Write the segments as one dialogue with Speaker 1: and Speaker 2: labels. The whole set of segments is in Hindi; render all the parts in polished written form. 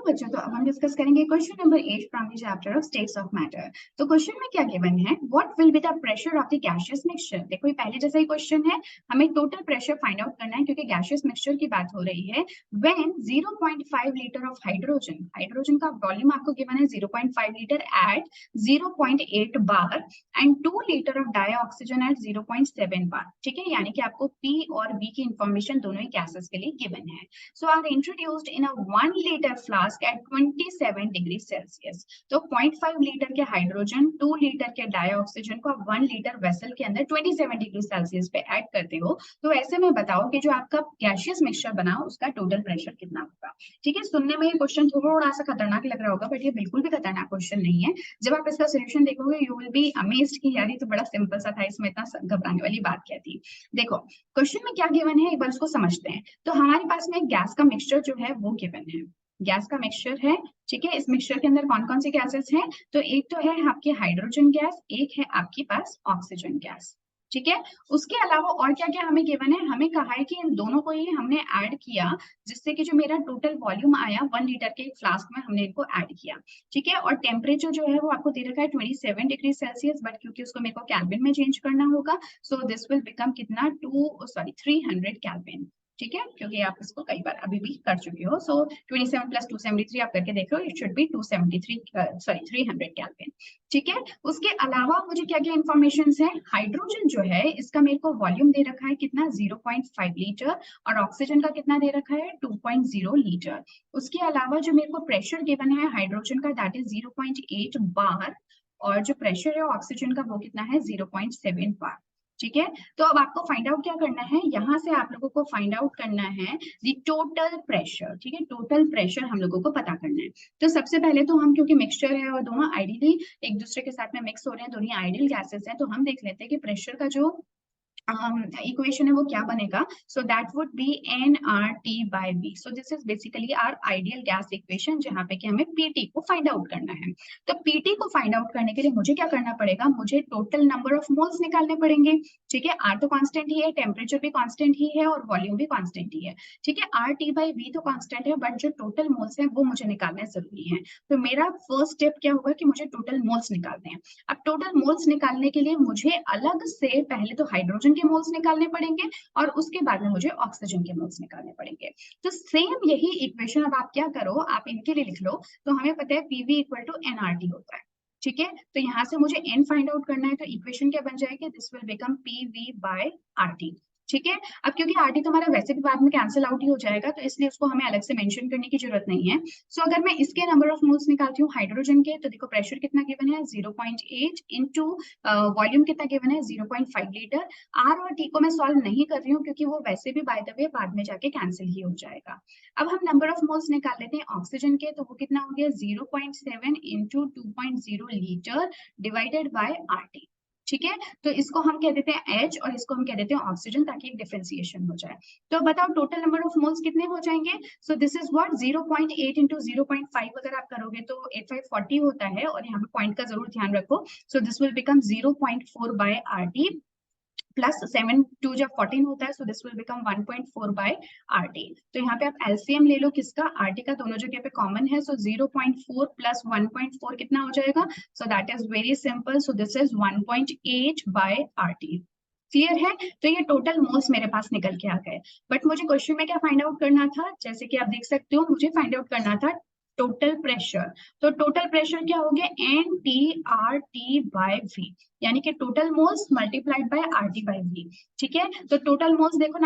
Speaker 1: बच्चों, तो अब हम डिस्कस करेंगे question number 8 from the chapter of states of matter. तो क्वेश्चन में क्या गिवन है, what will be the pressure of the gaseous mixture. देखो ये पहले जैसा ही क्वेश्चन है, हमें टोटल प्रेशर फाइंड आउट करना है क्योंकि गैसियस मिक्सचर की बात हो रही है। When 0.5 litre of hydrogen, hydrogen का वॉल्यूम आपको गिवन है 0.5 litre at 0.8 bar and 2 litre of dioxygen at 0.7 bar. ठीक है, यानी कि आपको P और B की इंफॉर्मेशन दोनों ही गैसेस के लिए गिवन है। So are introduced in a 1 liter flask at 27 degree Celsius. तो 0.5 लीटर के हाइड्रोजन, 2 लीटर के डाइऑक्सीजन को आप 1 लीटर वेसल के अंदर 27 डिग्री सेल्सियस पे ऐड करते हो। तो ऐसे में बताओ कि जो आपका गैसियस मिक्सचर बना उसका टोटल प्रेशर कितना होगा। ठीक है, सुनने में ये क्वेश्चन थोड़ा सा खतरनाक लग रहा होगा, बट ये बिल्कुल भी खतरनाक क्वेश्चन नहीं है। जब आप इसका सोल्यूशन देखोगे यू विल बी अमेज्ड कि यार ये तो बड़ा सिंपल सा था, इसमें इतना घबराने वाली बात क्या थी। देखो क्वेश्चन में क्या गिवन है, एक बार उसको समझते हैं। तो हमारे पास में गैस का मिक्सचर जो है वो गिवन है, गैस का मिक्सचर है। ठीक है, इस मिक्सचर के अंदर कौन कौन सी गैसेस हैं, तो एक तो है आपकी हाइड्रोजन गैस, एक है आपके पास ऑक्सीजन गैस। ठीक है, उसके अलावा और क्या क्या हमें गिवन है, हमें कहा है कि इन दोनों को ही हमने ऐड किया, जिससे कि जो मेरा टोटल वॉल्यूम आया 1 लीटर के फ्लास्क में हमने इनको ऐड किया। ठीक है, और टेम्परेचर जो है वो आपको दे रखा है 27 डिग्री सेल्सियस, बट क्योंकि उसको मेरे को केल्विन में चेंज करना होगा, सो दिस विल बिकम कितना 300 केल्विन। ठीक है, क्योंकि आप इसको कई बार अभी भी कर चुके हो। सो 27 प्लस 273 आप करके देख लो, इट शुड बी 300 केल्विन। ठीक है, उसके अलावा मुझे क्या क्या इन्फॉर्मेशन है, हाइड्रोजन जो है इसका मेरे को वॉल्यूम दे रखा है कितना 0.5 लीटर, और ऑक्सीजन का कितना दे रखा है 2.0 लीटर। उसके अलावा जो मेरे को प्रेशर गिवन है हाइड्रोजन का दैट इज 0.8 बार, और जो प्रेशर है ऑक्सीजन का वो कितना है 0.7 बार। ठीक है, तो अब आपको फाइंड आउट क्या करना है, यहाँ से आप लोगों को फाइंड आउट करना है द टोटल प्रेशर। ठीक है, टोटल प्रेशर हम लोगों को पता करना है। तो सबसे पहले तो हम, क्योंकि मिक्सचर है और दोनों आइडियली एक दूसरे के साथ में मिक्स हो रहे हैं, दोनों आइडियल गैसेस हैं, तो हम देख लेते हैं कि प्रेशर का जो इक्वेशन है वो क्या बनेगा। So that would be nRT by V। So this is basically our ideal gas equation, जहां पे कि हमें PT को फाइंड आउट करना है। तो PT को फाइंड आउट करने के लिए मुझे क्या करना पड़ेगा, मुझे टोटल नंबर ऑफ मोल्स निकालने पड़ेंगे। ठीक है, R तो कांस्टेंट ही है, टेम्परेचर भी कांस्टेंट ही है, और वॉल्यूम भी कांस्टेंट ही है। ठीक है, RT बाय V तो कांस्टेंट है, बट जो टोटल मोल्स है वो मुझे निकालना जरूरी है। तो मेरा फर्स्ट स्टेप क्या होगा कि मुझे टोटल मोल्स निकालने हैं। अब टोटल मोल्स निकालने के लिए मुझे अलग से पहले तो हाइड्रोजन के मोल्स निकालने पड़ेंगे, और उसके बाद में मुझे ऑक्सीजन के मोल्स निकालने पड़ेंगे। तो सेम यही इक्वेशन अब आप क्या करो, आप इनके लिए लिख लो। तो हमें पता है PV इक्वल टू nRT होता है। ठीक है, तो यहाँ से मुझे n फाइंड आउट करना है, तो इक्वेशन क्या बन जाएगी, this will become PV by RT। ठीक है, अब क्योंकि RT तो हमारा वैसे भी बाद में कैंसिल आउट ही हो जाएगा, तो इसलिए उसको हमें अलग से मेंशन करने की जरूरत नहीं है। सो अगर मैं इसके नंबर ऑफ मोल्स निकालती हूँ हाइड्रोजन के, तो देखो प्रेशर कितना गिवन है 0.8 इंटू वॉल्यूम कितना गिवन है 0.5 लीटर। R और T को मैं सॉल्व नहीं कर रही हूँ क्योंकि वो वैसे भी बाय द वे बाद में जाके कैंसिल ही हो जाएगा। अब हम नंबर ऑफ मोल्स निकाल लेते हैं ऑक्सीजन के, तो वो कितना हो गया 0.7 into 2.0 litre divided by RT। ठीक है, तो इसको हम कह देते हैं H और इसको हम कह देते हैं ऑक्सीजन, ताकि एक डिफरेंशिएशन हो जाए। तो बताओ टोटल नंबर ऑफ मोल्स कितने हो जाएंगे। सो दिस इज व्हाट 0.8 इंटू 0.5 अगर आप करोगे तो 8540 होता है, और यहाँ पे पॉइंट का जरूर ध्यान रखो। So this will become 0.4 by RT plus 7 2 जब 14 होता है, so this will become 1.4 by RT। तो यहाँ पे आप एलसीएम ले लो किसका, RT का, दोनों जगह पे कॉमन है। सो 0.4 प्लस 1.4 कितना हो जाएगा, so that is very simple, so this is 1.8 by RT। Clear है, तो ये टोटल मोल्स मेरे पास निकल के आ गए। बट मुझे क्वेश्चन में क्या फाइंड आउट करना था, जैसे कि आप देख सकते हो मुझे फाइंड आउट करना था टोटल प्रेशर। तो टोटल प्रेशर क्या हो गया nTRT बाय V, यानी कि total moles multiplied by RT by V। ठीक है, तो टोटल मोल्स देखो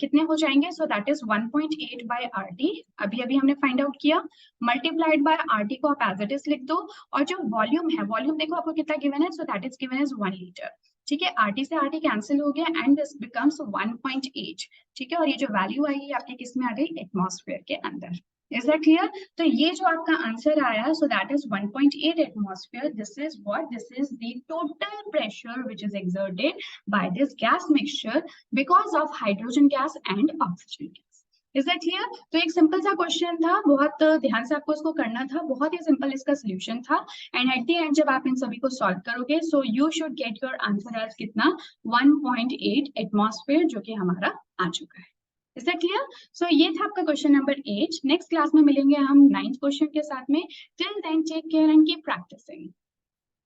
Speaker 1: कितने हो जाएंगे, so that is 1.8 by RT, अभी अभी हमने फाइंड आउट किया, मल्टीप्लाइड बाय RT को आप एज इट इज लिख दो। और जो वॉल्यूम है, वॉल्यूम देखो आपको कितना गिवन है, so that is given as 1 litre. ठीक है, RT से RT कैंसिल हो गया एंड दिस बिकम्स 1.8। ठीक है, और ये जो वैल्यू आई है आपके किस में आ गई, एटमॉस्फेयर के अंदर। इज दैट क्लियर, तो ये जो आपका आंसर आया, सो that is 1.8 atmosphere. This is what, this is the total pressure which is exerted by this gas mixture because of hydrogen gas and oxygen gas. Is that clear, तो एक सिंपल सा क्वेश्चन था, बहुत ध्यान से आपको इसको करना था, बहुत ही सिंपल इसका सोल्यूशन था। एंड एट द एंड जब आप इन सभी को सॉल्व करोगे, so you should get your answer as कितना 1.8 एटमॉस्फेयर, जो कि हमारा आ चुका है। Is that clear? सो ये था आपका क्वेश्चन नंबर 8। नेक्स्ट क्लास में मिलेंगे हम 9th क्वेश्चन के साथ में। Till then take care and keep practising.